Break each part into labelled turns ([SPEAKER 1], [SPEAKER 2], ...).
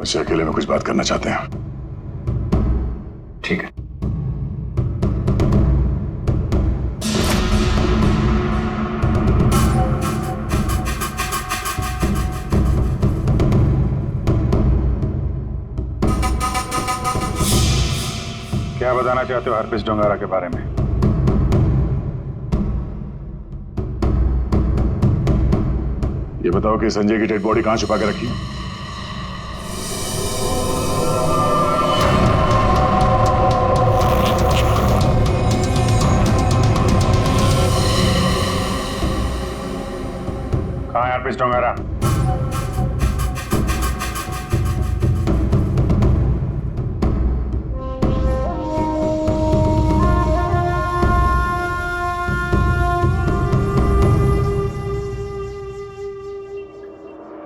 [SPEAKER 1] मुझसे अकेले में कुछ बात करना चाहते हैं।
[SPEAKER 2] ठीक है।
[SPEAKER 1] क्या बताना चाहते हो हरप्रीत डोंगारा के बारे में? ये बताओ कि संजय की डेड बॉडी कहां छुपा के रखी? कहां है हरप्रीत डोंगारा?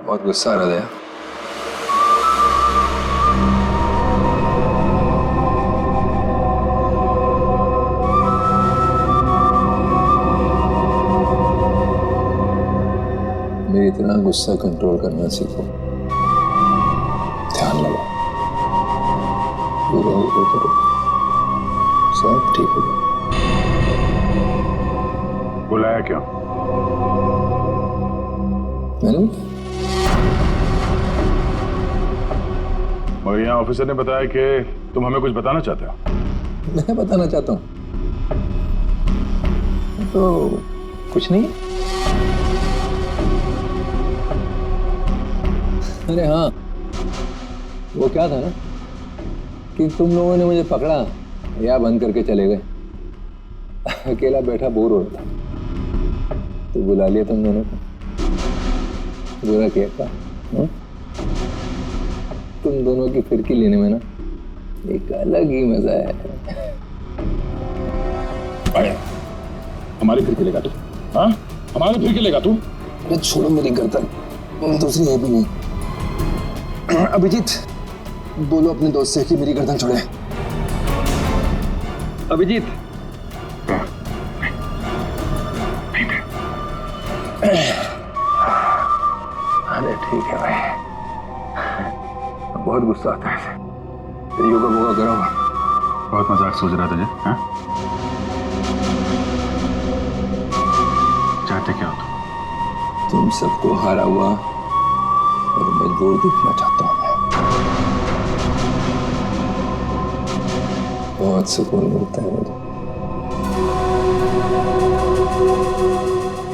[SPEAKER 2] बहुत गुस्सा आ रहा है। मेरी तरह गुस्सा कंट्रोल करना सीखो। ध्यान लगाओ, पूरा ऊपर करो, सब ठीक हो जाएगा।
[SPEAKER 1] बुलाया क्यों?
[SPEAKER 2] मैंने
[SPEAKER 1] मगर यहाँ ऑफिसर ने बताया कि तुम हमें कुछ बताना चाहते हो।
[SPEAKER 2] मैं बताना चाहता हूँ तो कुछ नहीं। अरे हाँ, वो क्या था ना कि तुम लोगों ने मुझे पकड़ा या बंद करके चले गए। अकेला बैठा बोर हो रहा था तो बुला लिया तुम दोनों को। बुरा किया था? तुम दोनों की फिरकी लेने में ना एक अलग ही मजा है।
[SPEAKER 1] आया, हमारी फिरकी लेगा तू? हाँ, हमारी फिरकी लेगा तू?
[SPEAKER 2] अरे छोड़ो मेरी गर्दन, दूसरी है भी नहीं। अभिजीत, बोलो अपने दोस्त से कि मेरी गर्दन छोड़े। अभिजीत। अरे ठीक है भाई, बहुत गुस्सा आता है। योगा वोगा करो।
[SPEAKER 1] बहुत मजाक सूझ रहा तुझे? हाँ? चाहते क्या हो
[SPEAKER 2] तुम सबको हारा हुआ और मजबूर दिखना चाहता हूं मैं। बहुत सुकून मिलता है मुझे।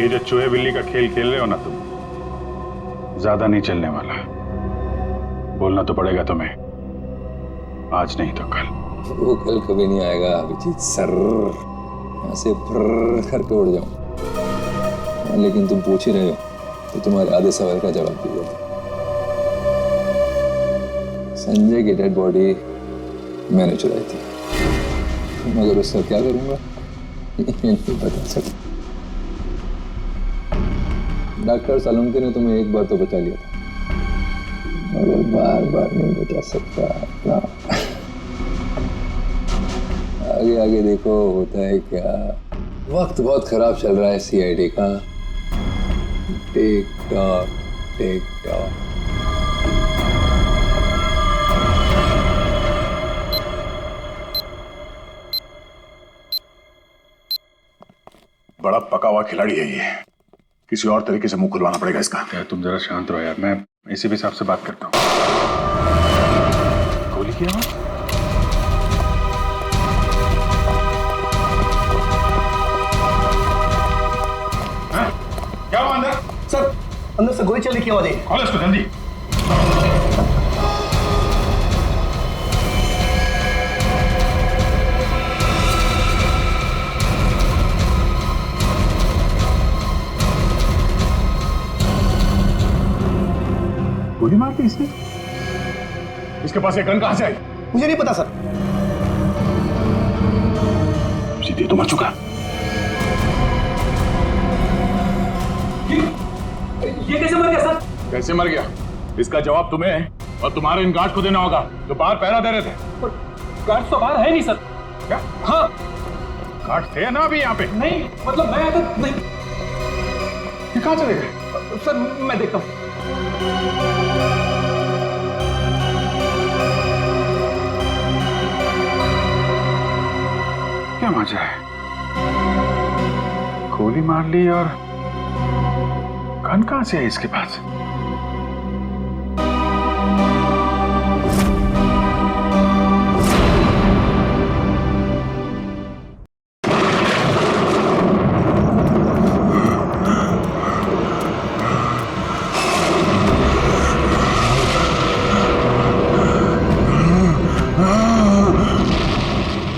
[SPEAKER 1] ये जो चूहे बिल्ली का खेल खेल रहे हो ना तुम, ज्यादा नहीं चलने वाला। बोलना तो पड़ेगा तुम्हें, आज नहीं तो कल।
[SPEAKER 2] वो कल कभी नहीं आएगा अभिजीत सर। यहाँ से फर्र करके उड़ जाऊं। लेकिन तुम पूछ ही रहे हो तो तुम्हारे आधे सवाल का जवाब दीजिए। संजय की डेड बॉडी मैंने चुराई थी, मगर उसका क्या करूंगा ये नहीं बता सकता। डॉक्टर सालुंके ने तुम्हें एक बार तो बचा लिया था, मगर बार बार नहीं बचा सकता ना। आगे आगे देखो होता है क्या। वक्त बहुत खराब चल रहा है सीआईडी का। Tick tock tick tock.
[SPEAKER 1] बड़ा पका हुआ खिलाड़ी है ये, किसी और तरीके से मुंह खुलवाना पड़ेगा इसका।
[SPEAKER 3] यार तुम जरा शांत रहो यार, मैं इसी भी हिसाब से बात करता हूँ। गोली की आवाज?
[SPEAKER 1] क्या हुआ अंदर?
[SPEAKER 4] सर, अंदर से गोली चलने की आवाज है।
[SPEAKER 1] खोलो इसको जल्दी। गोली मार दी इसने? इसके पास ये गन कहां से आई?
[SPEAKER 4] मुझे नहीं पता सर।
[SPEAKER 1] सीधे तो मर चुका।
[SPEAKER 4] ये कैसे मर गया सर?
[SPEAKER 1] कैसे मर गया इसका जवाब तुम्हें और तुम्हारे इन गार्ड को देना होगा जो बाहर पहरा दे रहे थे।
[SPEAKER 4] पर गार्ड तो बाहर है नहीं सर।
[SPEAKER 1] क्या?
[SPEAKER 4] हाँ।
[SPEAKER 1] गार्ड थे ना अभी यहाँ पे?
[SPEAKER 4] नहीं, मतलब मैं तो नहीं।
[SPEAKER 1] ये कहां चले गए?
[SPEAKER 4] सर मैं देखता हूँ।
[SPEAKER 1] क्या मजा है? गोली मार ली और गन कहां से है इसके पास?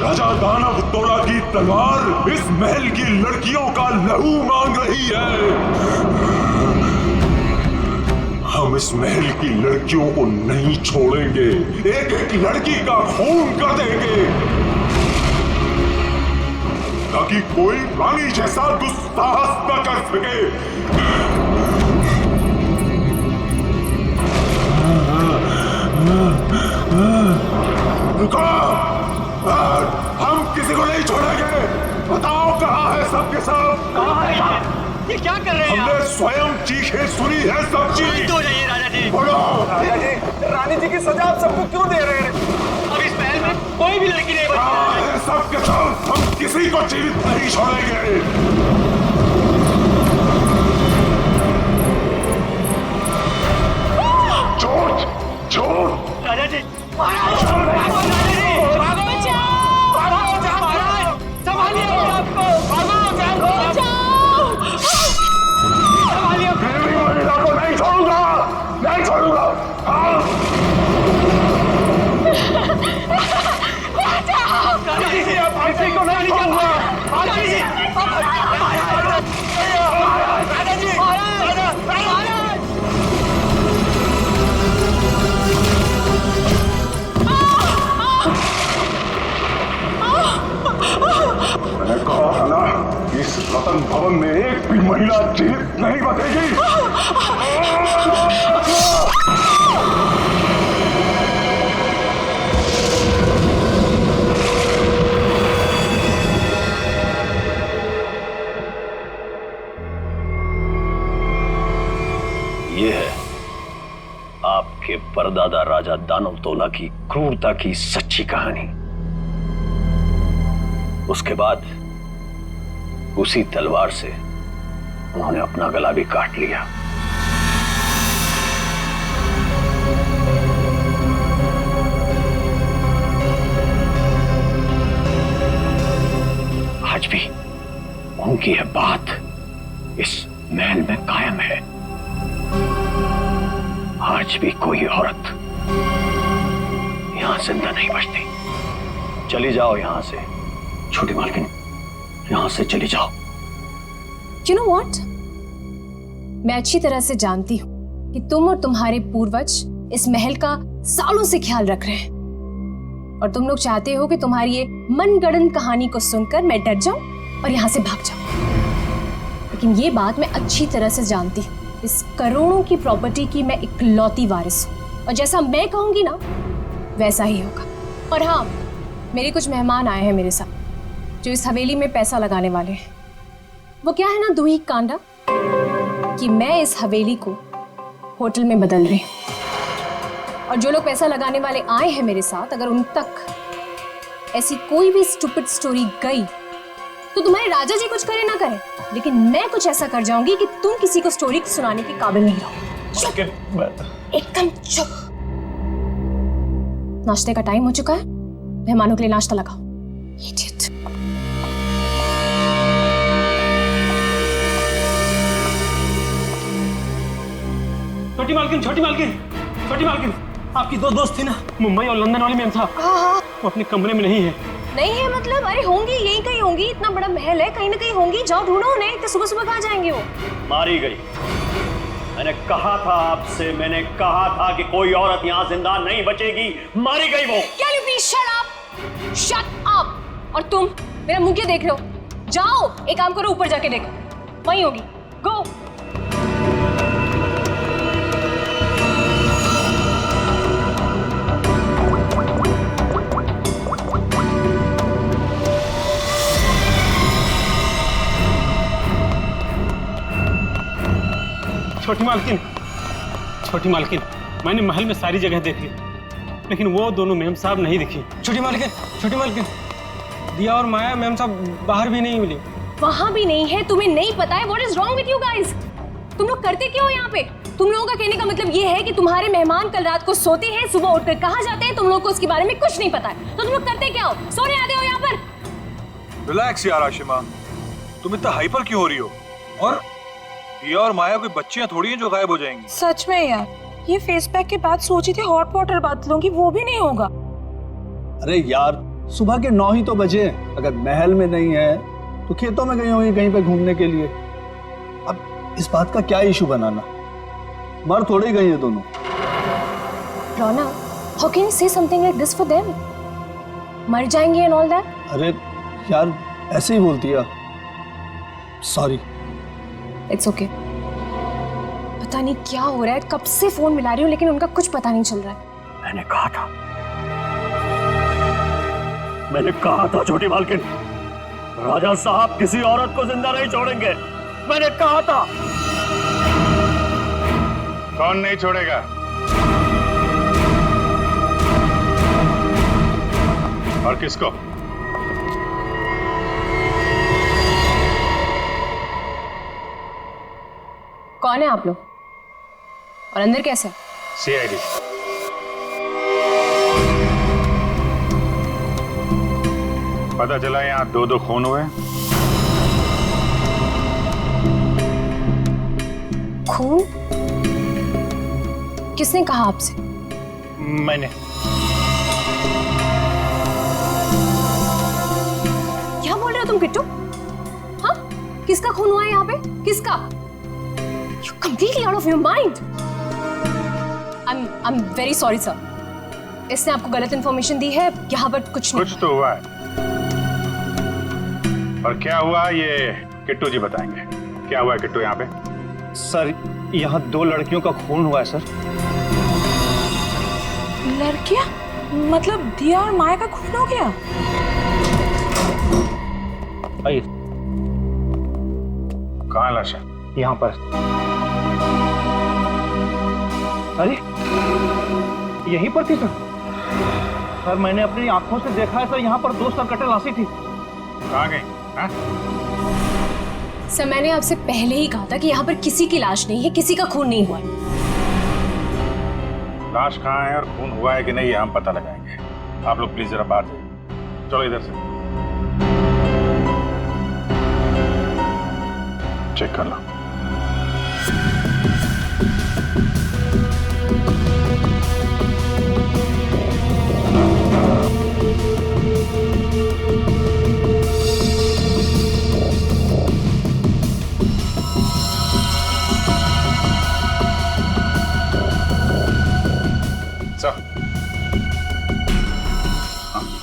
[SPEAKER 5] राजा दानव तोड़ा की तलवार इस महल की लड़कियों का लहू मांग रही है। हम इस महल की लड़कियों को नहीं छोड़ेंगे, एक एक लड़की का खून कर देंगे, ताकि कोई रानी जैसा दुस्साहस न कर सके। रुको, हम किसी को नहीं छोड़ेंगे। बताओ कहाँ है सबके सब?
[SPEAKER 6] कहाँ है ये क्या कर रहे हैं
[SPEAKER 5] हमने स्वयं चीखें सुनी है सब चीज।
[SPEAKER 6] तो जाइए राजा जी।
[SPEAKER 5] बोलो
[SPEAKER 4] राजा जी, रानी जी की सजा आप सबको क्यों दे रहे हैं?
[SPEAKER 6] अब इस महल में कोई भी लड़की नहीं बची।
[SPEAKER 5] कहाँ है सबके सब? हम किसी को जीवित नहीं छोड़ेंगे। झूठ झूठ।
[SPEAKER 6] राजा जी महाराज, राजा जी भागो, महाराज संभालिए आपको, संभालिए।
[SPEAKER 5] मेरी महिला को नहीं छोड़ूंगा, नहीं छोड़ूंगा। हाँ।
[SPEAKER 6] राजा जी आप किसी को नहीं छोड़ूंगा। राजा जी, राजा जी,
[SPEAKER 5] मैंने कहा है ना, इस रतन भवन में एक भी महिला जीवित नहीं बचेगी।
[SPEAKER 7] ये है आपके परदादा राजा दानव तोला की क्रूरता की सच्ची कहानी। उसके बाद उसी तलवार से उन्होंने अपना गला भी काट लिया। आज भी उनकी यह बात इस महल में कायम है। आज भी कोई औरत यहां जिंदा नहीं बचती। चली जाओ यहां से छोटी मालकिन, यहां से चली जाओ।
[SPEAKER 8] You know what? मैं अच्छी तरह से जानती हूँ कि तुम और तुम्हारे पूर्वज इस महल का सालों से ख्याल रख रहे हैं और तुम लोग चाहते हो कि तुम्हारी ये मनगढ़ंत कहानी को सुनकर मैं डर जाऊं और यहाँ से भाग जाऊं। लेकिन ये बात मैं अच्छी तरह से जानती हूँ, इस करोड़ों की प्रॉपर्टी की मैं इकलौती वारिस हूँ और जैसा मैं कहूंगी ना वैसा ही होगा। और हाँ, मेरे कुछ मेहमान आए हैं मेरे साथ जो इस हवेली में पैसा लगाने वाले हैं। वो क्या है ना दूही कांडा कि मैं इस हवेली को होटल में बदल रही हूँ और जो लोग पैसा लगाने वाले आए हैं मेरे साथ, अगर उन तक ऐसी कोई भी स्टूपिड स्टोरी गई तो तुम्हारे राजा जी कुछ करे ना करे, लेकिन मैं कुछ ऐसा कर जाऊंगी कि तुम किसी को स्टोरी सुनाने के काबिल नहीं रहो। चुप, एकदम चुप। नाश्ते का टाइम हो चुका है, मेहमानों के लिए नाश्ता लगाओ। Idiot.
[SPEAKER 4] छोटी मालकिन, छोटी मालकिन, छोटी मालकिन, आपकी दो दोस्त थी ना मुंबई और लंदन वाली मैम साहब, वो अपने कमरे में नहीं है।
[SPEAKER 8] नहीं है मतलब? अरे होंगी, यहीं कहीं होंगी, इतना बड़ा महल है, कहीं ना कहीं होंगी, जाओ ढूंढो उन्हें। इतने सुबह सुबह कहाँ जाएंगे वो?
[SPEAKER 7] मारी गई। मैंने कहा था आपसे, मैंने कहा था कि कोई औरत यहाँ जिंदा नहीं बचेगी। मारी गई वो।
[SPEAKER 8] Can you please shut up? Shut up! और तुम मेरा मुंह क्यों देख रहे हो? जाओ एक काम करो, ऊपर जाके देखो, वहीं होगी। गो।
[SPEAKER 4] छोटी मालकिन, छोटी मालकिन, मैंने महल में सारी जगह देख ली, लेकिन वो दोनों मेम साहब नहीं दिखी। छोटी मालकिन, छोटी मालकिन, दिया और माया मैम साहब बाहर भी नहीं मिली।
[SPEAKER 8] वहां भी नहीं है, तुम्हें नहीं पता है? What is wrong with you guys? तुम लोग करते क्या हो यहाँ पे? तुम लोगों का कहने का मतलब ये है कि तुम्हारे मेहमान कल रात को सोते हैं, सुबह उठकर कहाँ जाते हैं, तुम लोगों को उसके बारे में कुछ नहीं पता है। तो तुम लोग करते क्या हो? सोने आते हो यहाँ पर?
[SPEAKER 9] रिलैक्स यार आशिमा, तुम इतना हाइपर क्यों हो रही हो? और दिया और माया कोई बच्चियां थोड़ी हैं जो गायब हो जाएंगी।
[SPEAKER 10] सच में यार, ये फेस पैक के बाद सोची थी हॉट वाटर बात लूंगी, वो भी नहीं होगा।
[SPEAKER 11] अरे यार, सुबह के 9 ही तो बजे। अगर महल में नहीं है तो खेतों में गई होंगी कहीं पे घूमने के लिए। अब इस बात का क्या इशू बनाना? मर थोड़ी गई है दोनों।
[SPEAKER 8] रोना, how can you say something like this for them? मर जाएंगे and all that?
[SPEAKER 11] अरे यार, ऐसे ही बोलती है। सॉरी।
[SPEAKER 8] It's okay. पता नहीं क्या हो रहा है, कब से फोन मिला रही हूँ लेकिन उनका कुछ पता नहीं चल रहा है।
[SPEAKER 7] मैंने कहा था छोटी मालकिन, राजा साहब किसी औरत को जिंदा नहीं छोड़ेंगे। मैंने कहा था।
[SPEAKER 1] कौन नहीं छोड़ेगा? और किसको?
[SPEAKER 8] कौन है आप लोग? और अंदर कैसे?
[SPEAKER 1] सीआईडी। पता चला यहाँ 2-2 खून हुए।
[SPEAKER 8] खून? किसने कहा आपसे?
[SPEAKER 9] मैंने।
[SPEAKER 8] क्या बोल रहे हो तुम किट्टू? हाँ? किसका खून हुआ है यहाँ पे? किसका? You're completely out of your mind. I'm very sorry sir. इसने आपको गलत इंफॉर्मेशन दी है, यहाँ पर कुछ नहीं।
[SPEAKER 1] कुछ तो हुआ है। और क्या हुआ ये किट्टू जी बताएंगे। क्या हुआ है किट्टू यहाँ पे?
[SPEAKER 9] सर, यहाँ 2 लड़कियों का खून हुआ है सर।
[SPEAKER 10] लड़कियां? मतलब दिया और माया का खून हो गया?
[SPEAKER 9] आइए।
[SPEAKER 1] कहाँ लाश है?
[SPEAKER 9] यहाँ पर। अरे यहीं पर थी सर, मैंने अपनी आंखों से देखा है सर, यहाँ पर 2 सरकटे लाशें थी।
[SPEAKER 1] कहाँ गई? हाँ?
[SPEAKER 8] सर मैंने आपसे पहले ही कहा था कि यहाँ पर किसी की लाश नहीं है, किसी का खून नहीं हुआ है।
[SPEAKER 1] लाश कहाँ है और खून हुआ है कि नहीं ये हम पता लगाएंगे। आप लोग प्लीज जरा बाहर जाइए। चलो इधर से चेक कर लो।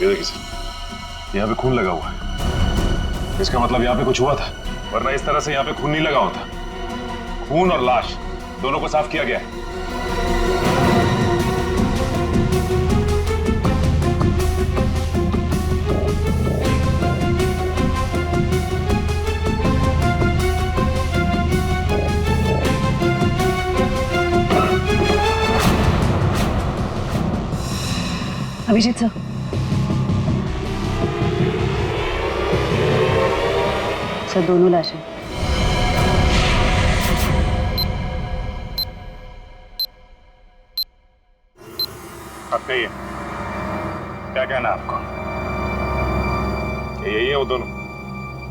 [SPEAKER 1] ये देखिए सर, यहाँ पे खून लगा हुआ है। इसका मतलब यहाँ पे कुछ हुआ था, वरना इस तरह से यहाँ पे खून नहीं लगा होता। खून और लाश दोनों को साफ किया गया है।
[SPEAKER 10] अभिजीत सर, सर दोनों लाशें।
[SPEAKER 1] अब कहिए क्या कहना आपको? यही है वो दोनों,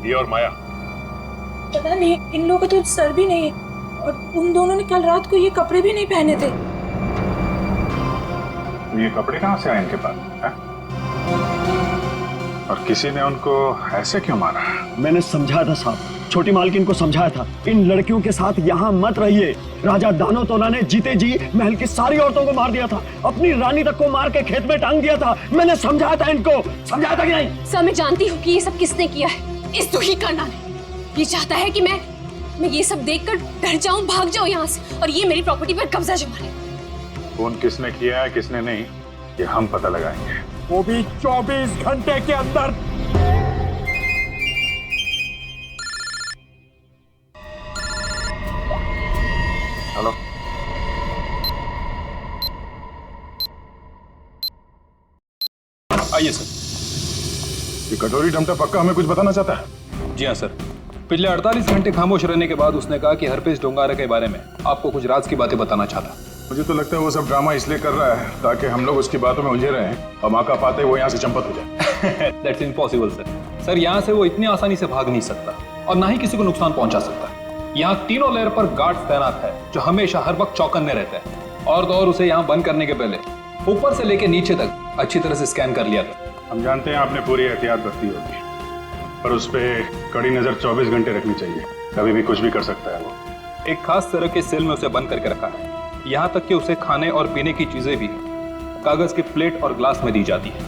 [SPEAKER 1] दिया और माया?
[SPEAKER 10] पता नहीं, इन लोगों का तो सर भी नहीं है और उन दोनों ने कल रात को ये कपड़े भी नहीं पहने थे।
[SPEAKER 1] ये कपड़े कहाँ से आए इनके पास है? और किसी ने उनको ऐसे क्यों मारा?
[SPEAKER 7] मैंने समझाया था साहब, छोटी मालकिन को समझाया था, इन लड़कियों के साथ यहाँ मत रहिए। राजा दानो तोना ने जीते जी महल की सारी औरतों को मार दिया था, अपनी रानी तक को मार के खेत में टांग दिया था। मैंने समझाया था इनको, समझाया था कि नहीं?
[SPEAKER 8] सर मैं जानती हूँ कि ये सब किसने किया है। इस दुखी करना ने ये चाहता है कि मैं ये सब देखकर डर जाऊं, भाग जाऊं यहाँ से और ये मेरी प्रॉपर्टी पर कब्जा जमा ले।
[SPEAKER 1] खून किसने किया है किसने नहीं ये हम पता लगाएंगे,
[SPEAKER 6] वो भी 24 घंटे के अंदर।
[SPEAKER 1] हेलो,
[SPEAKER 9] आइए सर।
[SPEAKER 3] ये कटोरी डमटा पक्का हमें कुछ बताना चाहता है?
[SPEAKER 12] जी हाँ सर, पिछले 48 घंटे खामोश रहने के बाद उसने कहा कि हरपेश डोंगारा के बारे में आपको कुछ राज की बातें बताना चाहता।
[SPEAKER 3] मुझे तो लगता है वो सब ड्रामा इसलिए कर रहा है ताकि हम लोग उसकी बातों में उलझे रहें और मौका पाते वो यहाँ से चंपत हो जाए।
[SPEAKER 12] That's impossible sir. सर यहाँ से वो इतनी आसानी से भाग नहीं सकता और ना ही किसी को नुकसान पहुंचा सकता। यहाँ तीनों लेयर पर गार्ड्स तैनात है जो हमेशा हर वक्त चौकन्ने रहते हैं। और तो और उसे यहाँ बंद करने के पहले ऊपर से लेके नीचे तक अच्छी तरह से स्कैन कर लिया था।
[SPEAKER 3] हम जानते हैं आपने पूरी एहतियात बरती होगी, पर उस पर कड़ी नजर 24 घंटे रखनी चाहिए। कभी भी कुछ भी कर सकता है वो।
[SPEAKER 12] एक खास तरह के सेल में उसे बंद करके रखा है। यहाँ तक कि उसे खाने और पीने की चीजें भी कागज के प्लेट और ग्लास में दी जाती है।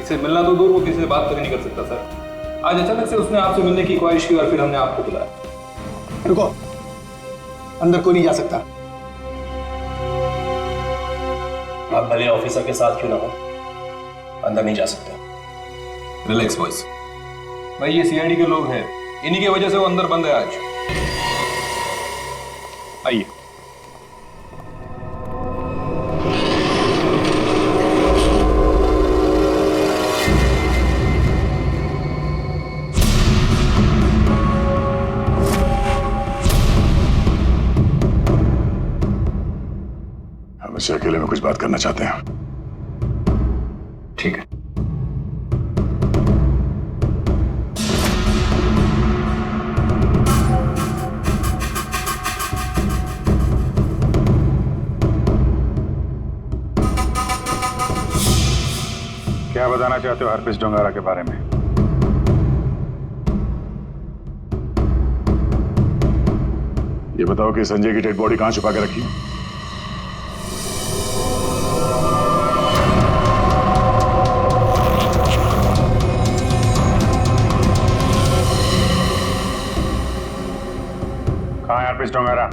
[SPEAKER 12] इसे मिलना तो दूर, वो किसी से बात तक नहीं कर सकता सर। आज अचानक से उसने आपसे मिलने की ख्वाहिश की और फिर हमने आपको बुलाया।
[SPEAKER 7] रुको, अंदर कोई नहीं जा सकता।
[SPEAKER 4] आप भले ऑफिसर के साथ क्यों ना हो, अंदर नहीं जा सकते।
[SPEAKER 12] रिलैक्स बॉयज, भाई ये सीआईडी के लोग हैं, इन्हीं की वजह से वो अंदर बंद है आज। आइए।
[SPEAKER 3] हम इससे अकेले में कुछ बात करना चाहते हैं।
[SPEAKER 12] ठीक है।
[SPEAKER 3] क्या बताना चाहते हो हरपेश डोंगारा के बारे में? ये बताओ कि संजय की डेड बॉडी कहां छुपा के रखी? कहां है हरपेश डोंगारा?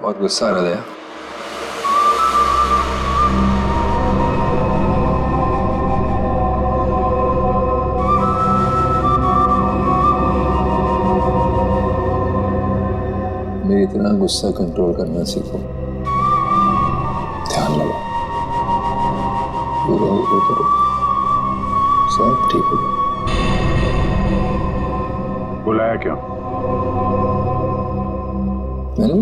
[SPEAKER 2] बहुत गुस्सा आ रहा है। मेरी इतना गुस्सा कंट्रोल करना सीखो। ध्यान लगाओ, पूरा हो करो, सब ठीक हो जाए।
[SPEAKER 3] बुलाया क्यों?
[SPEAKER 2] मैंने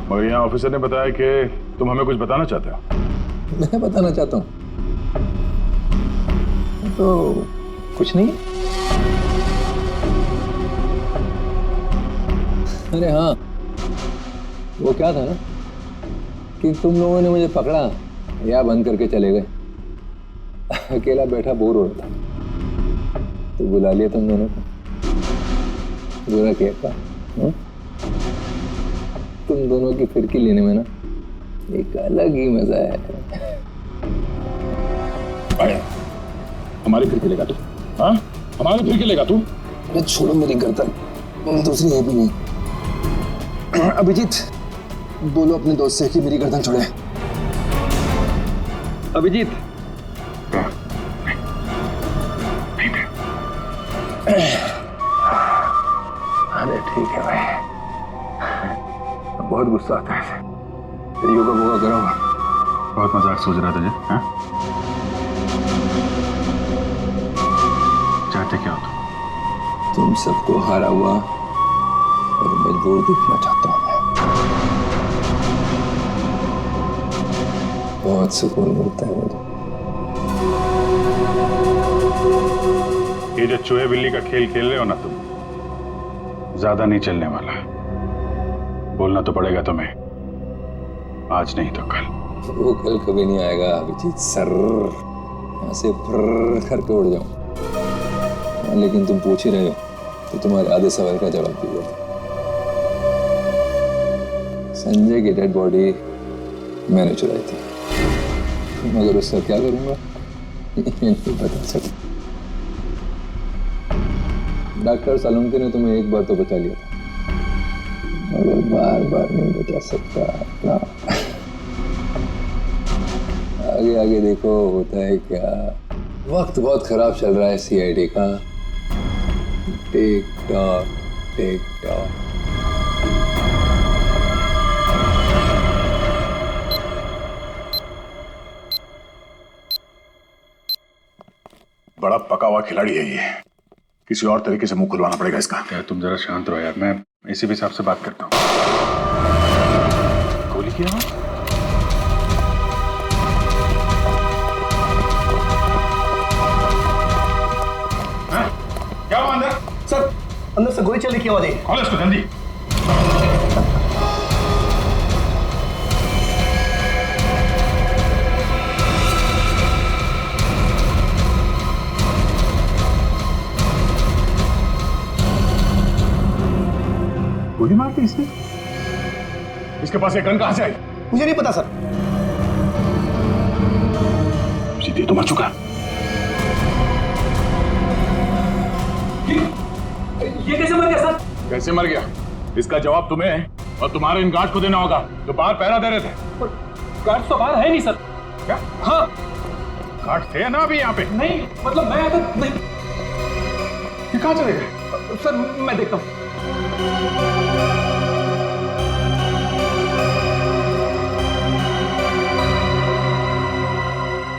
[SPEAKER 3] मगर यहाँ ऑफिसर ने बताया कि तुम हमें कुछ बताना चाहते हो।
[SPEAKER 2] मैं बताना चाहता हूँ तो कुछ नहीं। अरे हाँ, वो क्या था ना कि तुम लोगों ने मुझे पकड़ा या बंद करके चले गए। अकेला बैठा बोर हो रहा था तो बुला लिया तुम दोनों को। बुरा किया था? तुम दोनों की फिरकी लेने में ना एक अलग ही मजा है।
[SPEAKER 3] आया, हमारी फिरकी लेगा तू? हाँ, हमारी फिरकी लेगा तू?
[SPEAKER 2] अरे छोड़ो मेरी गर्दन, दूसरी है भी नहीं। अभिजीत, बोलो अपने दोस्त से कि मेरी गर्दन छोड़े।
[SPEAKER 12] अभिजीत,
[SPEAKER 2] अरे ठीक है भाई, बहुत गुस्सा आता है। योगा वोगा करो।
[SPEAKER 3] बहुत मजाक सोच रहा तुझे? हाँ? चाहते क्या हो
[SPEAKER 2] तुम सबको हारा हुआ और मजबूर दिखना चाहता हूं मैं। बहुत सुकून मिलता है मुझे।
[SPEAKER 3] ये जो चूहे बिल्ली का खेल खेल रहे हो ना तुम, ज्यादा नहीं चलने वाला। बोलना तो पड़ेगा तुम्हें, आज नहीं तो कल।
[SPEAKER 2] वो कल कभी नहीं आएगा अभिजीत सर। यहाँ से फर्र करके उड़ जाऊं। लेकिन तुम पूछ ही रहे हो तो तुम्हारे आधे सवाल का जवाब दे देता। संजय की डेड बॉडी मैंने चुराई थी, मगर उसका क्या करूंगा नहीं बता सकता। डॉक्टर सालुंके ने तुम्हें एक बार तो बचा लिया था, मगर बार बार नहीं बचा सकता ना। आगे आगे देखो होता है क्या। वक्त बहुत खराब चल रहा है सीआईडी का। Tick tock tick tock.
[SPEAKER 5] बड़ा पका हुआ खिलाड़ी है ये, किसी और तरीके से मुंह खुलवाना पड़ेगा इसका।
[SPEAKER 3] क्या तुम जरा शांत रहो यार, मैं इसी भी साहब से बात करता हूँ। गोली की आवाज?
[SPEAKER 5] क्या हुआ अंदर?
[SPEAKER 11] सर अंदर से गोली चलने की आवाज आई।
[SPEAKER 5] खोलो इसको जल्दी।
[SPEAKER 3] गोली मार दी इसने?
[SPEAKER 5] इसके पास ये गन कहां से आई?
[SPEAKER 11] मुझे नहीं पता सर।
[SPEAKER 5] सीधे तो मर चुका।
[SPEAKER 9] ये कैसे मर गया सर?
[SPEAKER 5] कैसे मर गया इसका जवाब तुम्हें और तुम्हारे इन गार्ड को देना होगा जो बाहर पहरा दे रहे थे।
[SPEAKER 9] गार्ड तो बाहर है नहीं सर।
[SPEAKER 5] क्या?
[SPEAKER 9] हाँ
[SPEAKER 5] गार्ड थे ना अभी यहाँ पे?
[SPEAKER 9] नहीं, मतलब मैं तो नहीं।
[SPEAKER 5] ये कहाँ चले गए?
[SPEAKER 9] सर मैं देखता हूँ।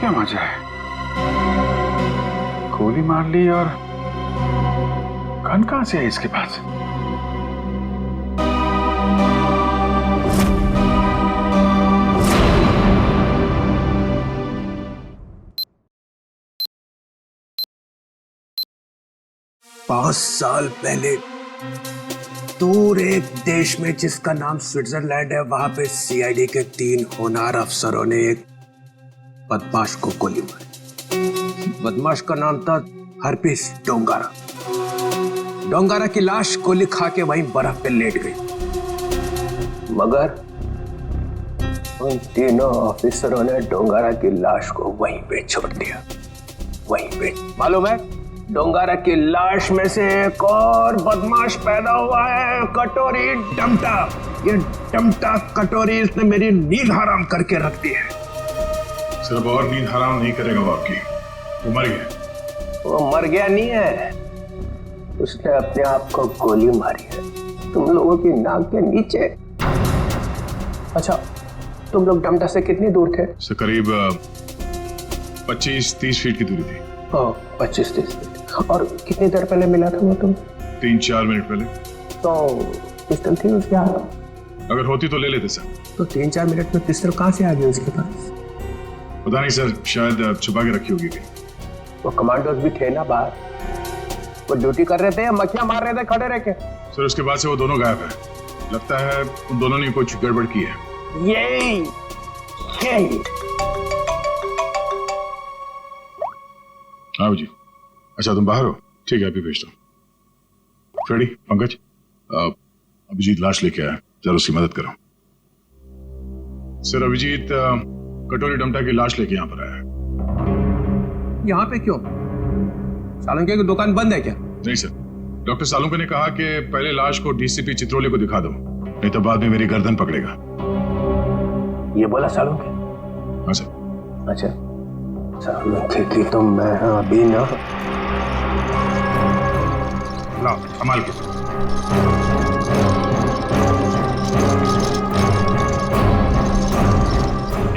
[SPEAKER 3] क्या मजा है, गोली मार ली और गन कहां से है इसके पास?
[SPEAKER 13] पांच साल पहले दूर एक देश में जिसका नाम स्विट्जरलैंड है, वहां पे सीआईडी के 3 होनहार अफसरों ने एक बदमाश को गोली मारी। बदमाश का नाम था हरपिस डोंगारा। डोंगारा की लाश गोली खा के वहीं बर्फ पे लेट गई, मगर उन तीनों ऑफिसरों ने डोंगारा की लाश को वहीं पे छोड़ दिया। वहीं पे मालूम है, डोंगारा की लाश में से एक और बदमाश पैदा हुआ है, कटोरी डमटा। ये डमटा कटोरी इसने मेरी नींद हराम करके रख दी है।
[SPEAKER 5] सिर्फ और नींद हराम नहीं करेगा वो आपकी, वो मर गया।
[SPEAKER 13] वो मर गया नहीं है, उसने अपने आप को गोली मारी है, तुम लोगों की नाक के नीचे। अच्छा, तुम लोग डमटा से कितनी दूर थे?
[SPEAKER 5] से करीब 25-30 फीट की दूरी थी।
[SPEAKER 13] 25-30 फीट। और कितनी देर पहले मिला था वो तुम?
[SPEAKER 5] 3-4 मिनट पहले।
[SPEAKER 13] तो पिस्टल थी उसके हाथ?
[SPEAKER 5] अगर होती तो ले लेते सर।
[SPEAKER 13] तो 3-4 मिनट में पिस्टल कहाँ से आ गई उसके पास?
[SPEAKER 5] पता नहीं सर, शायद छुपा के रखी होगी कहीं।
[SPEAKER 13] वो कमांडोज भी थे ना बाहर, वो ड्यूटी कर रहे थे या मक्खियां मार रहे थे खड़े रह के?
[SPEAKER 5] सर उसके बाद से वो दोनों गायब है। लगता है उन दोनों ने कुछ गड़बड़ की है।
[SPEAKER 13] यही
[SPEAKER 5] आओ जी। अच्छा तुम बाहर हो? ठीक है, अभी भेजता हूँ। फ्रेडी, पंकज, अभिजीत लाश लेके आया, जरा उसकी मदद करो। सर अभिजीत कटोरी डमटा की लाश लेके यहाँ पर आया है।
[SPEAKER 13] यहाँ पे क्यों? सालुंके की दुकान बंद है क्या?
[SPEAKER 5] नहीं सर, डॉक्टर सालुंके ने कहा कि पहले लाश को डीसीपी चित्रोले को दिखा दो, नहीं तो बाद में मेरी गर्दन पकड़ेगा।
[SPEAKER 13] ये बोला सालुंके?
[SPEAKER 5] हाँ सर।
[SPEAKER 13] अच्छा, सालुंके की तो मैं अभी ना।
[SPEAKER 5] लाओ संभाल के।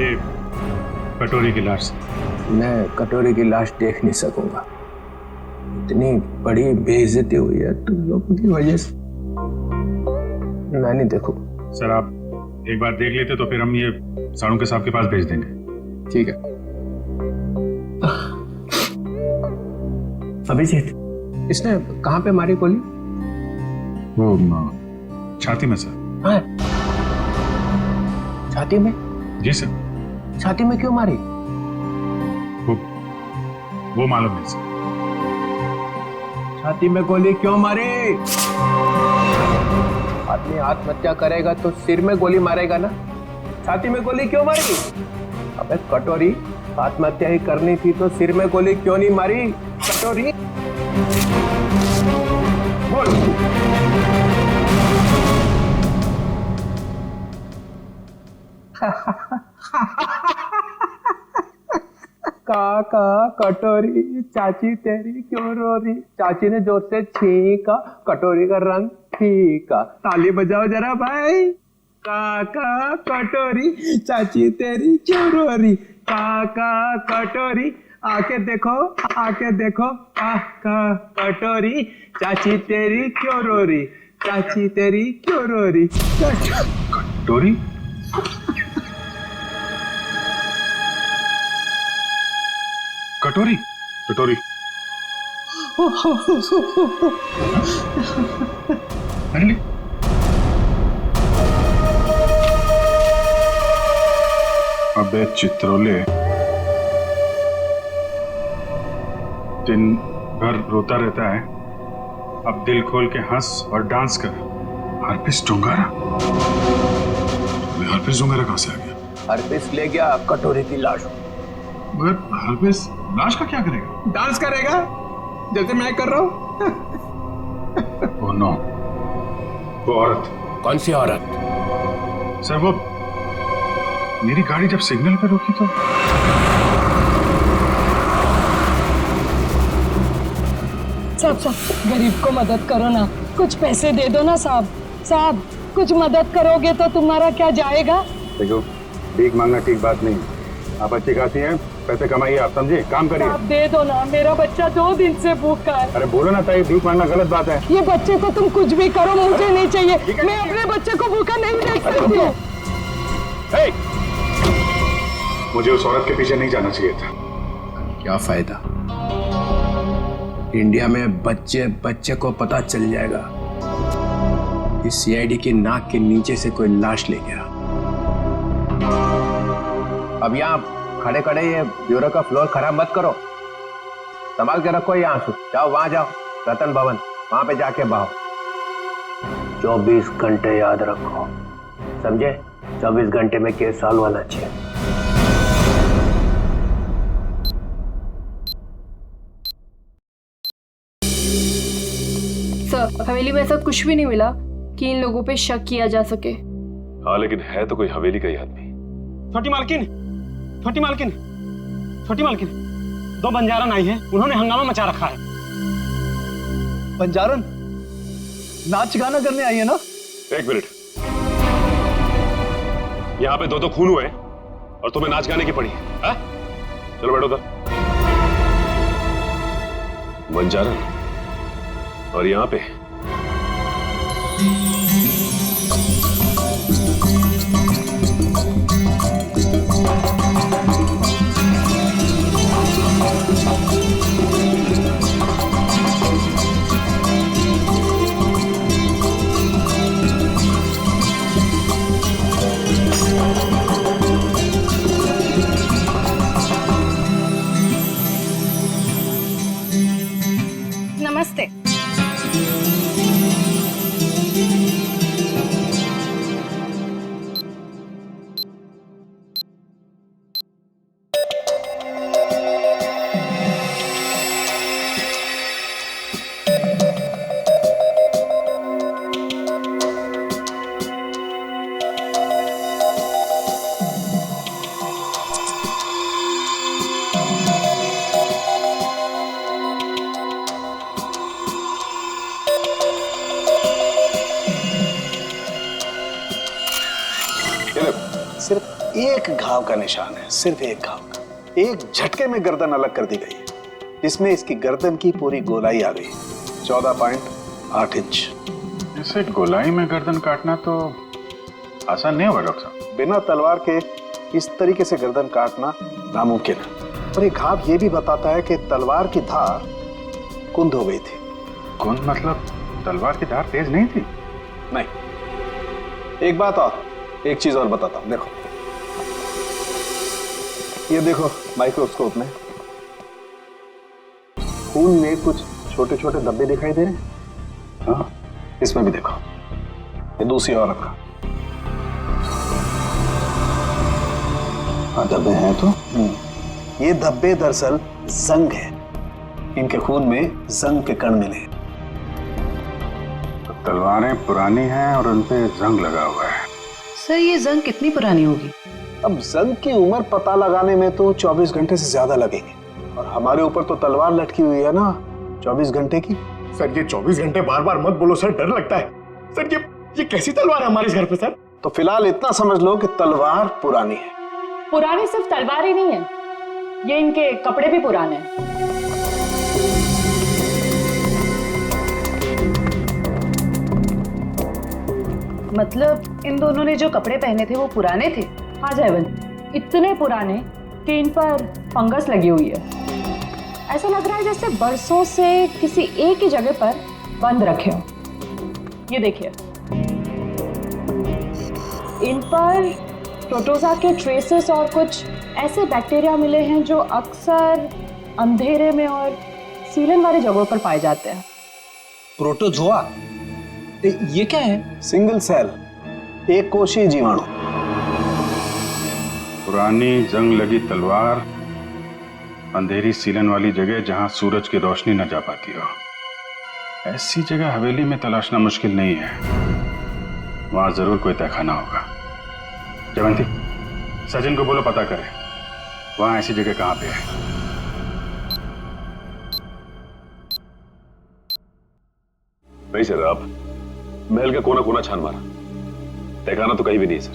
[SPEAKER 3] ये कटोरी की लाश।
[SPEAKER 13] मैं कटोरी की लाश देख नहीं सकूंगा, इतनी बड़ी बेइज्जती हुई है तुम लोगों की वजह से, मैं नहीं देखूंगा।
[SPEAKER 3] सर आप एक बार देख लेते तो फिर हम ये साड़ू के साहब के पास भेज देंगे।
[SPEAKER 13] ठीक है। अभिजीत, इसने कहां पे मारी गोली?
[SPEAKER 3] वो छाती में सर।
[SPEAKER 13] हाँ? छाती में?
[SPEAKER 3] जी सर।
[SPEAKER 13] छाती में क्यों मारी?
[SPEAKER 3] वो मालूम नहीं सर।
[SPEAKER 13] छाती में गोली क्यों मारी? आदमी आत्महत्या करेगा तो सिर में गोली मारेगा ना, छाती में गोली क्यों मारी? अबे कटोरी, आत्महत्या ही करनी थी तो सिर में गोली क्यों नहीं मारी? कटोरी बोल।
[SPEAKER 9] काका कटोरी चाची तेरी क्यों रो रही। चाची ने जोर से छींका, कटोरी का रंग फीका। ताली बजाओ जरा भाई। काका कटोरी चाची तेरी क्यों रो रही। काका कटोरी आके देखो काका कटोरी चाची तेरी क्यों रो रही। चाची तेरी क्यों रो रही।
[SPEAKER 3] कटोरी कटोरी
[SPEAKER 5] कटोरी
[SPEAKER 3] अरे अबे चित्रोले, दिन भर रोता रहता है, अब दिल खोल के हंस और डांस कर। हरपिस डोंगारा?
[SPEAKER 5] हरपिस डोंगारा कहां से आ गया?
[SPEAKER 13] हरपिस ले गया कटोरी की लाश।
[SPEAKER 5] मगर हरपिस लाश का क्या करेगा?
[SPEAKER 9] डांस करेगा जैसे मैं कर रहा हूँ।
[SPEAKER 3] ओह नो, वो औरत।
[SPEAKER 13] कौन सी औरत?
[SPEAKER 3] सर वो मेरी गाड़ी जब सिग्नल पे रुकी तो
[SPEAKER 14] साहब गरीब को मदद करो ना, कुछ पैसे दे दो ना साहब। साहब कुछ मदद करोगे तो तुम्हारा क्या जाएगा।
[SPEAKER 3] देखो, भीख मांगना ठीक बात नहीं। आप अच्छी खासी हैं, पैसे कमाइए, आप समझिए, काम करिए।
[SPEAKER 14] आप दे दो ना, मेरा बच्चा 2 दिन से भूखा है।
[SPEAKER 3] अरे बोलो ना ताई, भीख मांगना गलत बात है।
[SPEAKER 14] ये बच्चे को तुम कुछ भी करो, मुझे नहीं चाहिए। मैं अपने बच्चे को भूखा नहीं देख सकती।
[SPEAKER 3] मुझे उस औरत के पीछे नहीं जाना चाहिए था।
[SPEAKER 13] क्या फायदा, इंडिया में बच्चे को पता चल जाएगा कि सीआईडी की नाक के नीचे से कोई लाश ले गया। अब यहाँ खड़े खड़े ये ब्यूरो का फ्लोर खराब मत करो, संभाल के रखो ये आंसू। जाओ वहां जाओ, रतन भवन, वहां पे जाके बहाओ। 24 घंटे याद रखो, समझे? 24 घंटे में केस सॉल्व होना चाहिए।
[SPEAKER 15] सर, हवेली में ऐसा कुछ भी नहीं मिला कि इन लोगों पे शक किया जा सके।
[SPEAKER 1] हाँ, लेकिन है तो कोई हवेली का ही आदमी।
[SPEAKER 4] छोटी मालकिन, छोटी मालकिन, छोटी मालकिन, 2 बंजारन आई हैं, उन्होंने हंगामा मचा रखा है।
[SPEAKER 11] बंजारन नाच गाना करने आई है ना?
[SPEAKER 1] 1 मिनट, यहाँ पे 2 खून हुए और तुम्हें नाच गाने की पड़ी है? चलो बैठो उधर। बंजारन और यहाँ पे
[SPEAKER 14] नमस्ते।
[SPEAKER 11] सिर्फ एक घाव का निशान है, सिर्फ एक घाव का। एक झटके में गर्दन अलग कर दी गई है, जिसमें इसकी गर्दन की पूरी गोलाई आ गई, 14.8 इंच।
[SPEAKER 3] इसे गोलाई में गर्दन काटना तो आसान नहीं होगा डॉक्टर साहब।
[SPEAKER 11] बिना तलवार के इस तरीके से गर्दन काटना नामुमकिन है। और ये घाव ये भी बताता है कि तलवार की धार कुंद हो गई थी।
[SPEAKER 3] कुंद मतलब तलवार की धार तेज नहीं थी?
[SPEAKER 11] नहीं। एक बात और, एक चीज और बताता हूं, देखो ये देखो माइक्रोस्कोप में खून में कुछ छोटे छोटे धब्बे दिखाई दे रहे हैं। हाँ, इसमें भी देखो, ये दूसरी औरत का। हाँ, धब्बे हैं तो ये धब्बे दरअसल जंग है। इनके खून में जंग के कण मिले।
[SPEAKER 3] तो तलवारें पुरानी हैं और उन पे जंग लगा हुआ है।
[SPEAKER 16] सर, ये जंग कितनी पुरानी होगी?
[SPEAKER 11] अब जंग की उम्र पता लगाने में तो 24 घंटे से ज्यादा लगेंगे, और हमारे ऊपर तो तलवार लटकी हुई है ना 24 घंटे की।
[SPEAKER 6] सर ये 24 घंटे बार बार मत बोलो सर, डर लगता है। सर ये कैसी तलवार है हमारे इस घर पे सर?
[SPEAKER 11] तो फिलहाल इतना समझ लो कि तलवार पुरानी है।
[SPEAKER 14] पुरानी सिर्फ तलवार ही नहीं है, ये इनके कपड़े भी पुराने हैं। मतलब इन दोनों ने जो कपड़े पहने थे वो पुराने थे? हाँ जयवंत, इतने पुराने कि इन पर फंगस लगी हुई है। ऐसा लग रहा है जैसे बरसों से किसी एक ही जगह पर बंद रखे हो। ये देखिए, इन पर प्रोटोजा के ट्रेसेस और कुछ ऐसे बैक्टीरिया मिले हैं जो अक्सर अंधेरे में और सीलन वाली जगहों पर पाए जाते हैं।
[SPEAKER 11] प्रोटोजोआ? ये क्या है? सिंगल सेल, एक कोशीय जीवाणु।
[SPEAKER 3] पुरानी जंग लगी तलवार, अंधेरी सीलन वाली जगह जहां सूरज की रोशनी न जा पाती हो। ऐसी जगह हवेली में तलाशना मुश्किल नहीं है, वहां जरूर कोई तहखाना होगा। जयवंती, सचिन को बोलो पता करे वहां ऐसी जगह कहां पे है।
[SPEAKER 1] नहीं सर, आप महल का कोना कोना छान मारा, तहखाना तो कहीं भी नहीं है सर।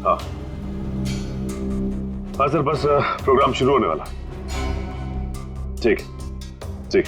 [SPEAKER 1] हाँ हाँ सर, बस प्रोग्राम शुरू होने वाला। ठीक ठीक।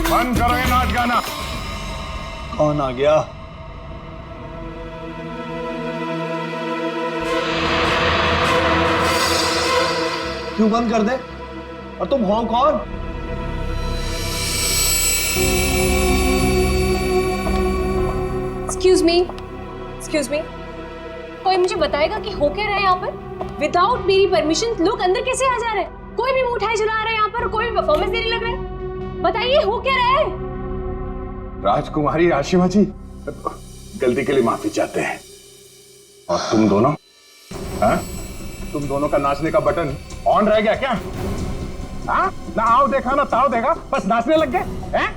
[SPEAKER 5] बंद करो ये नाच गाना।
[SPEAKER 11] कौन आ गया? क्यों बंद कर दे? और तुम हो कौन?
[SPEAKER 8] एक्सक्यूज मी, कोई मुझे बताएगा कि हो क्या रहा है यहाँ पर? विदाउट मेरी परमिशन लोग अंदर कैसे आ जा रहे हैं? कोई भी मिठाई जला रहा है यहाँ पर, कोई भी परफॉर्मेंस देने लग रहा है। बताइए हो क्या रहा है?
[SPEAKER 5] राजकुमारी आशिमा जी, गलती के लिए माफी चाहते हैं। और तुम दोनों, हाँ? तुम दोनों का नाचने का बटन ऑन रह गया क्या? हाँ? ना आओ देखा ना ताओ देखा, बस नाचने लग गए हैं?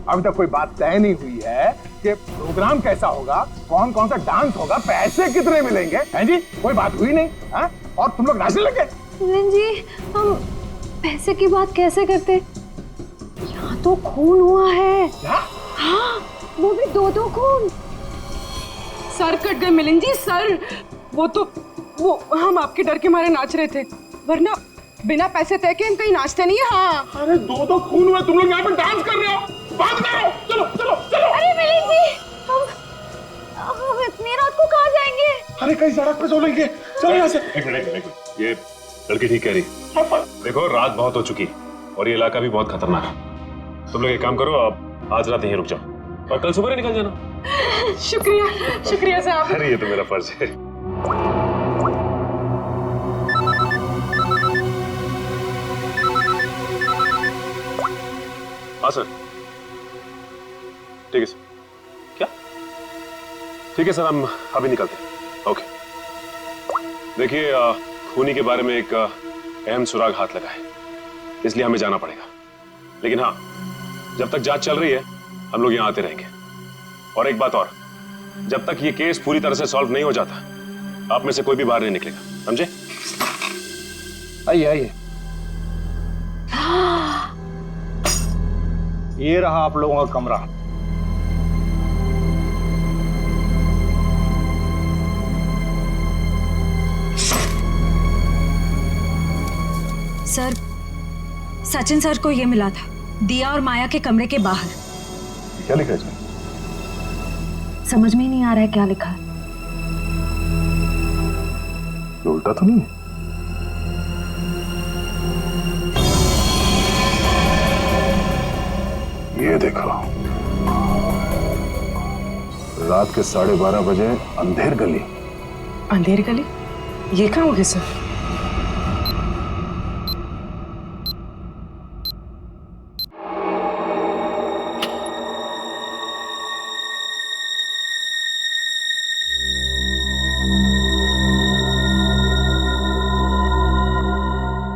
[SPEAKER 5] अभी तक कोई बात तय नहीं हुई है कि प्रोग्राम कैसा होगा, कौन कौन सा डांस होगा, पैसे कितने मिलेंगे, हैं जी? कोई बात हुई नहीं, हाँ? और तुम लोग नाचने लग गए।
[SPEAKER 8] मिलन जी, हम पैसे की बात कैसे करते? यहाँ तो खून हुआ है।
[SPEAKER 5] क्या?
[SPEAKER 8] हाँ, वो भी 2-2 खून।
[SPEAKER 15] सर कट गए मिलन जी, सर। वो हम आपके डर के मारे नाच रहे थे, वरना बिना पैसे तय के हम कहीं नाचते नहीं है। हाँ।
[SPEAKER 5] अरे 2-2 खून हुए, तुम लोग यहाँ पर डांस कर रहे हो, बात करो, चलो चलो चलो।
[SPEAKER 8] अरे मिलन जी, हम इतनी रात को कहाँ जाएंगे?
[SPEAKER 5] अरे कहीं सड़क पे सो लेंगे, चलो यहाँ से।
[SPEAKER 1] एक मिनट, ये लड़की ठीक कह रही। देखो रात बहुत हो चुकी और ये इलाका भी बहुत खतरनाक है। तुम लोग एक काम करो, आप आज रात यहीं रुक जाओ और कल सुबह निकल जाना।
[SPEAKER 15] शुक्रिया साहब।
[SPEAKER 1] अरे ये तो मेरा फर्ज है। हाँ सर, ठीक है सर। क्या? ठीक है सर, हम अभी निकलते हैं। ओके। देखिए, खूनी के बारे में एक अहम सुराग हाथ लगा है, इसलिए हमें जाना पड़ेगा। लेकिन हाँ, जब तक जांच चल रही है हम लोग यहाँ आते रहेंगे। और एक बात और, जब तक ये केस पूरी तरह से सॉल्व नहीं हो जाता, आप में से कोई भी बाहर नहीं निकलेगा, समझे?
[SPEAKER 11] आइए आइए। ये रहा आप लोगों का कमरा।
[SPEAKER 16] सर, सचिन सर को ये मिला था, दिया और माया के कमरे के बाहर।
[SPEAKER 5] क्या लिखा है इसमें?
[SPEAKER 16] समझ में ही नहीं आ रहा है क्या लिखा है।
[SPEAKER 5] उल्टा तो नहीं है? ये देखो, रात के 12:30 बजे अंधेर गली,
[SPEAKER 15] अंधेरी गली, ये कहाँ होगी सर?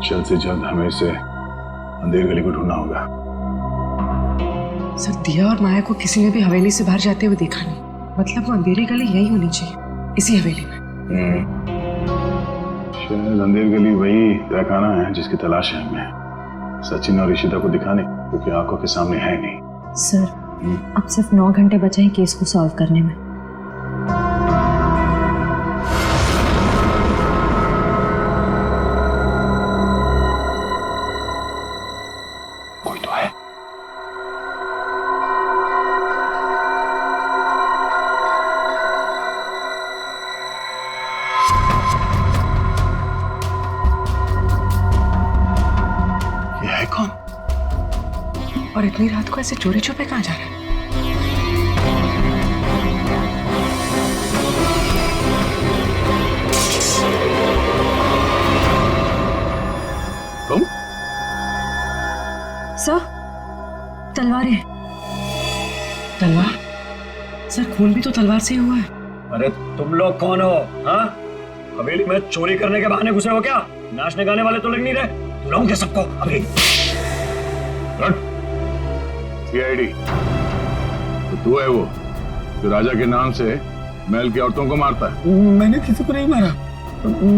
[SPEAKER 5] जल्द से जल्द हमें इसे अंधेर गली को ढूंढना होगा।
[SPEAKER 15] सर दिया और माया को किसी ने भी हवेली से बाहर जाते हुए देखा नहीं, मतलब वो अंधेरी गली यही होनी चाहिए, इसी हवेली में।
[SPEAKER 5] शायद अंधेर गली वही तहखाना है जिसकी तलाश है हमें। सचिन और ईशिता को दिखाने, क्योंकि आंखों के सामने है नहीं।
[SPEAKER 16] सर अब सिर्फ 9 घंटे बचे हैं केस को सॉल्व करने में।
[SPEAKER 5] कोई तो है। ये है कौन?
[SPEAKER 15] और इतनी रात को ऐसे चोरी छुपे कहाँ जा रहे हैं?
[SPEAKER 5] तुम?
[SPEAKER 16] सर तलवारें।
[SPEAKER 15] तलवार? सर खून भी तो तलवार से ही हुआ है।
[SPEAKER 7] अरे तुम लोग कौन हो? हाँ, हवेली में चोरी करने के बहाने घुसे हो क्या? नाचने गाने वाले तो लग नहीं रहे। बुलाऊं क्या सबको अभी?
[SPEAKER 5] सीआईडी तो तू है वो जो राजा के नाम से महल की औरतों को मारता है?
[SPEAKER 7] मैंने किसी को नहीं मारा,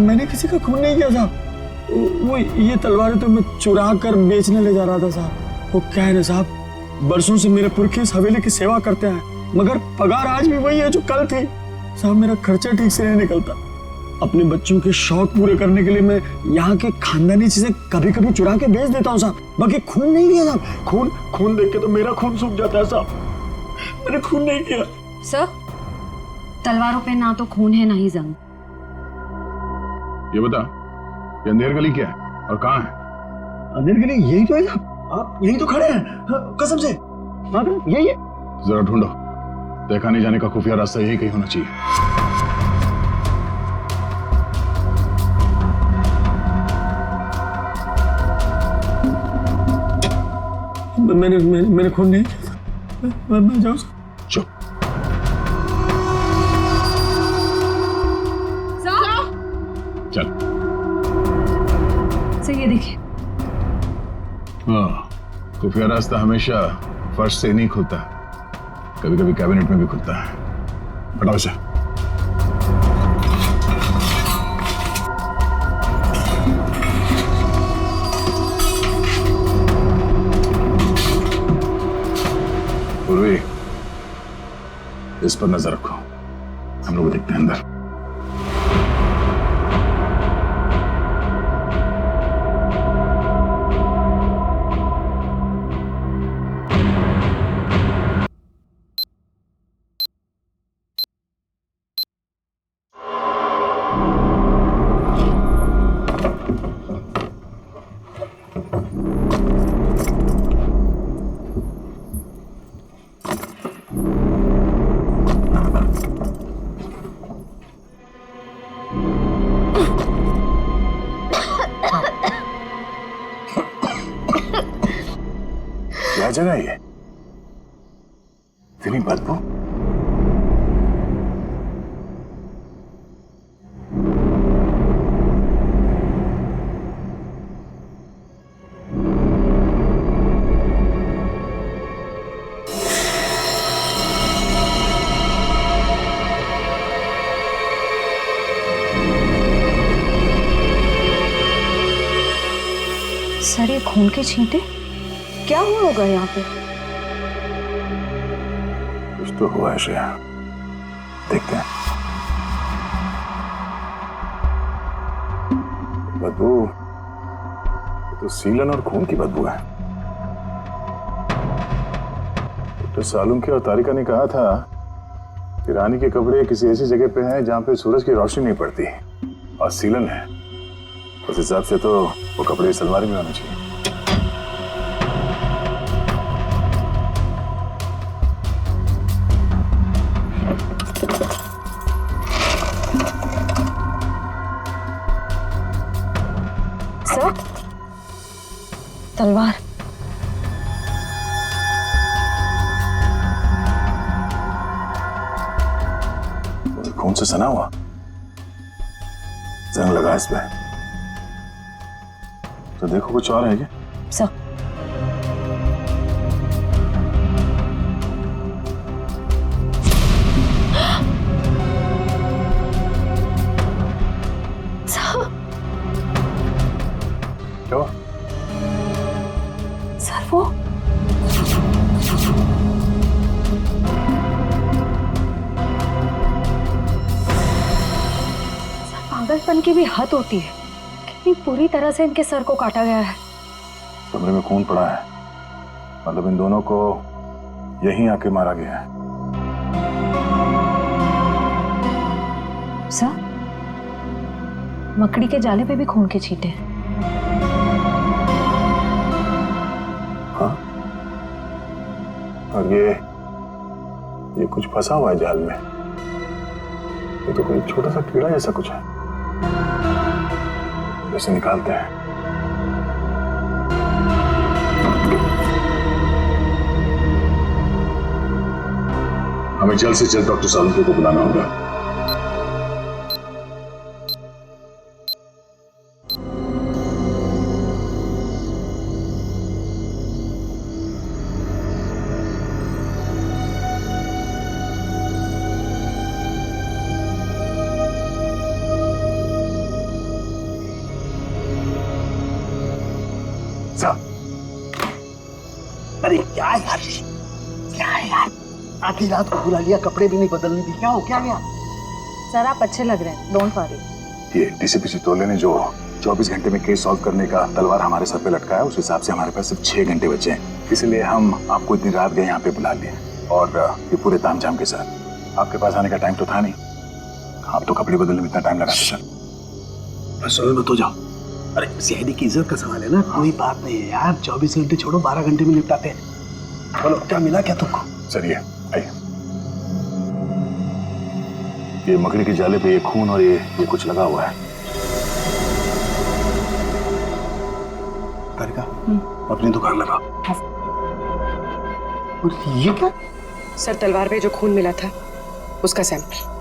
[SPEAKER 7] मैंने किसी का खून नहीं किया साहब। वो ये तलवारें तो मैं चुरा कर बेचने ले जा रहा था साहब। वो क्या है ना साहब, बरसों से मेरे पुरखे इस हवेली की सेवा करते हैं, मगर पगार आज भी वही है जो कल थी साहब। मेरा खर्चा ठीक से नहीं निकलता। अपने बच्चों के शौक पूरे करने के लिए मैं यहाँ के खानदानी चीजें कभी कभी चुरा के बेच देता हूँ साहब, बाकी खून नहीं किया साहब। खून देख के तो मेरा खून सूख जाता है साहब। मैंने खून नहीं किया।
[SPEAKER 16] सर तलवारों पे ना तो खून है ना ही जंग।
[SPEAKER 5] ये बता, ये अंधेर गली क्या है और कहाँ है?
[SPEAKER 7] अंधेर गली यही तो है साहब, आप यही तो खड़े हैं। हाँ, कसम से हाँ यही है।
[SPEAKER 5] जरा ढूंढो, देखा नहीं जाने का खुफिया रास्ता यही कहीं होना चाहिए।
[SPEAKER 7] मैंने खून नहीं किया। मैं जाऊँ?
[SPEAKER 5] चुप। चल।
[SPEAKER 16] सर ये देखिए।
[SPEAKER 5] हाँ, खुफिया रास्ता हमेशा फर्श से नहीं खुलता, कभी कभी कैबिनेट में भी खुलता है। हटाओ इसे। पूर्वी, इस पर नजर रखो, हम लोग देखते हैं अंदर। क्या जगह है ये? इतनी बदबू।
[SPEAKER 16] सर ये खून के छींटे क्या हुआ होगा यहाँ पे?
[SPEAKER 5] कुछ तो हुआ है श्रेया, देखते हैं। बदबू तो सीलन और खून की बदबू है। डॉक्टर सालुंके और तारिका ने कहा था कि रानी के कपड़े किसी ऐसी जगह पे हैं जहां पे सूरज की रोशनी नहीं पड़ती, और सीलन है। उस हिसाब से तो वो कपड़े इस अलमारी में होने चाहिए।
[SPEAKER 16] तलवार।
[SPEAKER 5] खून से सना हुआ जंग लगा इसमें। तो देखो कुछ और है क्या?
[SPEAKER 16] सर
[SPEAKER 5] क्या?
[SPEAKER 16] सर वो पागलपन की भी हद होती है। कितनी पूरी तरह से इनके सर को काटा गया है।
[SPEAKER 5] कमरे में खून पड़ा है, मतलब इन दोनों को यहीं आके मारा गया है।
[SPEAKER 16] सर मकड़ी के जाले पे भी खून के छींटे हैं।
[SPEAKER 5] हाँ, और ये कुछ फंसा हुआ है जाल में। ये तो कोई छोटा सा कीड़ा जैसा कुछ है, जैसे निकालते हैं। हमें जल्द से जल्द डॉक्टर सालुंके को बुलाना होगा।
[SPEAKER 11] अरे क्या यार, क्या है यार, आधी रात को बुला लिया, कपड़े भी नहीं बदलने दी। क्या हो, क्या गया?
[SPEAKER 14] सर आप अच्छे लग रहे हैं, डोंट वरी।
[SPEAKER 5] ये डीसीपी चितौले ने जो 24 घंटे में केस सॉल्व करने का तलवार हमारे सर पे लटकाया, उस हिसाब से हमारे पास सिर्फ 6 घंटे बचे हैं। इसलिए हम आपको इतनी रात गए यहाँ पे बुला लिए, और ये पूरे तामझाम के साथ। आपके पास आने का टाइम तो था नहीं, आप तो कपड़े बदलने में इतना टाइम लगा सर।
[SPEAKER 11] बस मत हो जाओ। अरे सीआईडी की इज्जत का सवाल है ना, कोई बात नहीं है यार। 24 घंटे छोड़ो, 12 घंटे में निपटाते हैं। बोलो क्या मिला क्या तुमको?
[SPEAKER 5] सर ये आइए, ये मकड़ी के जाले पे ये खून और ये कुछ लगा हुआ है।
[SPEAKER 11] का अपनी दुकान लगा। और ये क्या?
[SPEAKER 15] सर तलवार पे जो खून मिला था उसका सैंपल।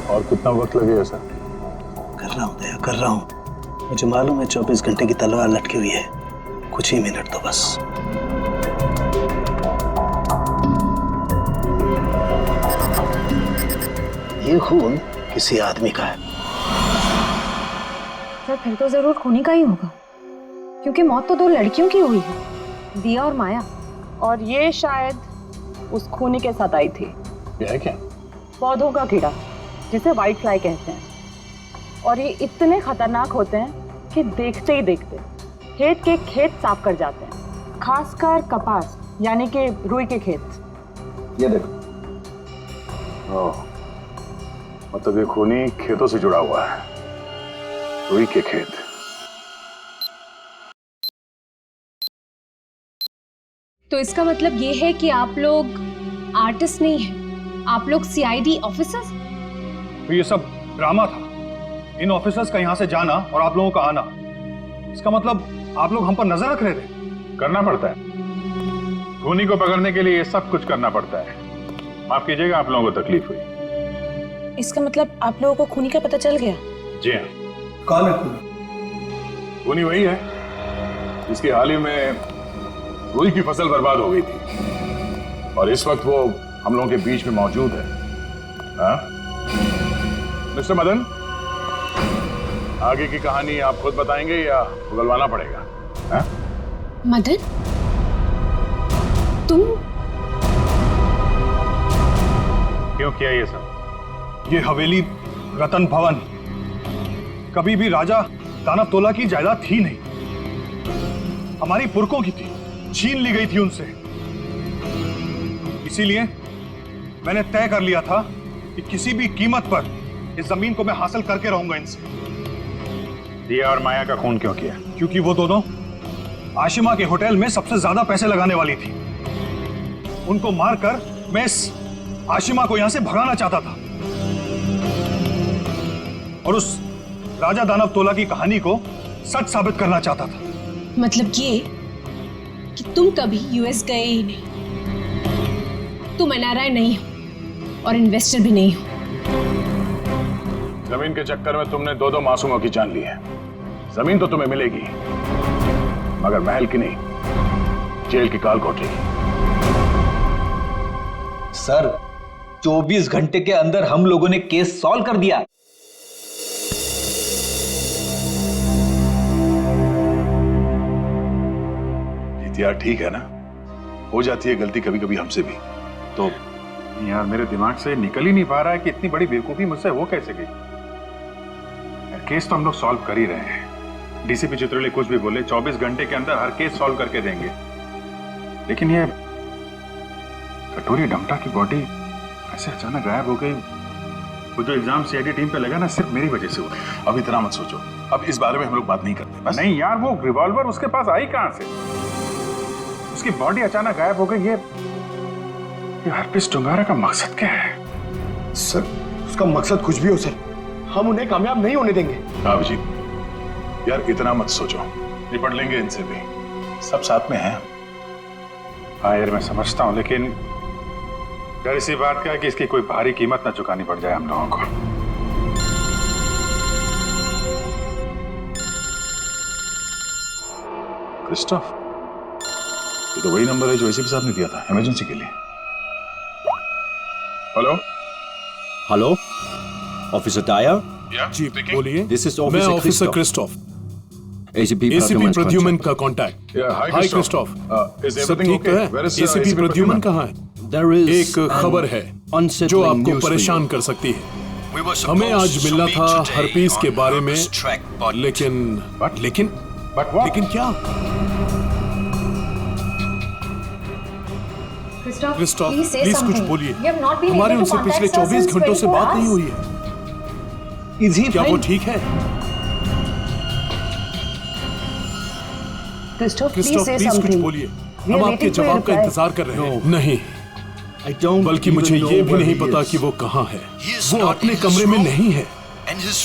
[SPEAKER 5] और कितना वक्त लगेगा सर?
[SPEAKER 11] कर रहा हूँ दया, कर रहा हूँ। मुझे मालूम है 24 घंटे की तलवार लटकी हुई है, कुछ ही मिनट तो बस। ये खून किसी आदमी का है।
[SPEAKER 16] सर फिर तो जरूर खूनी का ही होगा, क्योंकि मौत तो 2 लड़कियों की हुई है, दिया और माया।
[SPEAKER 14] और ये शायद उस खूनी के साथ आई थी।
[SPEAKER 5] ये है क्या?
[SPEAKER 14] पौधों का कीड़ा, जिसे व्हाइट फ्लाई कहते हैं। और ये इतने खतरनाक होते हैं कि देखते ही देखते खेत के खेत साफ कर जाते हैं, खासकर कपास यानी कि रुई के खेत।
[SPEAKER 5] ये देखो, मतलब ये खूनी खेतों से जुड़ा हुआ है, रुई के खेत।
[SPEAKER 8] तो इसका मतलब ये है कि आप लोग आर्टिस्ट नहीं हैं, आप लोग सीआईडी ऑफिसर्स।
[SPEAKER 3] तो ये सब ड्रामा था, इन ऑफिसर्स का यहाँ से जाना और आप लोगों का आना। इसका मतलब आप लोग हम पर नजर रख रहे थे।
[SPEAKER 1] करना पड़ता है, खूनी को पकड़ने के लिए ये सब कुछ करना पड़ता है। माफ कीजिएगा, आप लोगों को तकलीफ हुई।
[SPEAKER 10] इसका मतलब आप लोगों को खूनी का पता चल गया?
[SPEAKER 1] जी हाँ।
[SPEAKER 11] कौन है खूनी?
[SPEAKER 1] खूनी वही है जिसकी हाल ही में रुई की फसल बर्बाद हो गई थी, और इस वक्त वो हम लोगों के बीच में मौजूद है। हाँ मिस्टर मदन, आगे की कहानी आप खुद बताएंगे या उगलवाना पड़ेगा? हाँ?
[SPEAKER 8] मदन, तुम
[SPEAKER 3] क्यों किया ये सब? ये हवेली रतन भवन कभी भी राजा दानव तोला की जायदाद थी नहीं, हमारी पुरखों की थी, छीन ली गई थी उनसे। इसीलिए मैंने तय कर लिया था कि किसी भी कीमत पर इस जमीन को मैं हासिल करके रहूंगा इनसे। दिया और माया का खून क्यों किया? क्योंकि वो दोनों आशिमा के होटल में सबसे ज्यादा पैसे लगाने वाली थी। उनको मारकर मैं इस आशिमा को यहां से भगाना चाहता था और उस राजा दानव तोला की कहानी को सच साबित करना चाहता था।
[SPEAKER 8] मतलब ये कि तुम कभी यूएस गए ही नहीं, तुम एनआरआई नहीं हो और इन्वेस्टर भी नहीं हो।
[SPEAKER 5] जमीन के चक्कर में तुमने दो मासूमों की जान ली है। जमीन तो तुम्हें मिलेगी, मगर महल की नहीं, जेल की काल कोठरी।
[SPEAKER 17] सर 24 घंटे के अंदर हम लोगों ने केस सॉल्व कर दिया।
[SPEAKER 5] यार ठीक है ना, हो जाती है गलती कभी कभी हमसे भी।
[SPEAKER 3] तो यार मेरे दिमाग से निकल ही नहीं पा रहा है कि इतनी बड़ी बेवकूफी मुझसे हो कैसे गई। केस तो हम लोग सॉल्व कर ही रहे हैं। डीसीपी चित्रोले कुछ भी बोले, 24 घंटे के अंदर हर केस सॉल्व करके देंगे। लेकिन ये कटोरी डमटा की बॉडी ऐसे अचानक गायब हो गई। वो जो इल्जाम सीआईडी टीम पे लगा ना, सिर्फ मेरी वजह से हुआ।
[SPEAKER 5] अब इतना मत सोचो, अब इस बारे में हम लोग बात नहीं करते बस।
[SPEAKER 3] नहीं यार, वो रिवॉल्वर उसके पास आई कहां से? उसकी बॉडी अचानक गायब हो गई। ये हरपिस डुंगारा का मकसद क्या है?
[SPEAKER 6] सर उसका मकसद कुछ भी हो सर, हम उन्हें कामयाब नहीं होने देंगे।
[SPEAKER 5] अभिजीत यार इतना मत सोचो, निपट लेंगे इनसे भी, सब साथ में हैं।
[SPEAKER 3] हाँ यार मैं समझता हूँ, लेकिन डर इसी बात का है कि इसकी कोई भारी कीमत ना चुकानी पड़ जाए हम लोगों को।
[SPEAKER 5] क्रिस्टोफ, ये तो वही नंबर है जो एसीपी साहब ने दिया था इमरजेंसी के लिए। हेलो
[SPEAKER 7] हेलो, ऑफिसर टायर?
[SPEAKER 5] जी बोलिए।
[SPEAKER 7] दिस इज
[SPEAKER 18] मैं ऑफिसर क्रिस्टोफ,
[SPEAKER 7] एसीपी
[SPEAKER 18] प्रद्युमन का कांटेक्ट। हाय क्रिस्टोफ, सब ठीक तो है? एसीपी प्रद्युमन कहाँ है? एक खबर है जो आपको परेशान कर सकती है। हमें आज मिलना था हरपीस के बारे में, लेकिन क्या? क्रिस्टोफ प्लीज कुछ बोलिए। हमारी उनसे पिछले 24 घंटों से बात नहीं हुई है। क्या वो ठीक है?
[SPEAKER 14] क्रिस्टोफ
[SPEAKER 18] प्लीज कुछ बोलिए, हम आपके जवाब का इंतजार कर रहे हैं। नहीं, बल्कि मुझे ये भी नहीं पता कि वो कहाँ है। वो अपने कमरे में नहीं है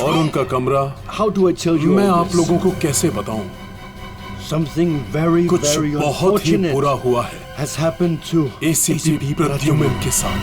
[SPEAKER 18] और उनका कमरा मैं आप लोगों को कैसे बताऊं? कुछ बहुत ही बुरा हुआ है एसीपी प्रद्युमन के साथ।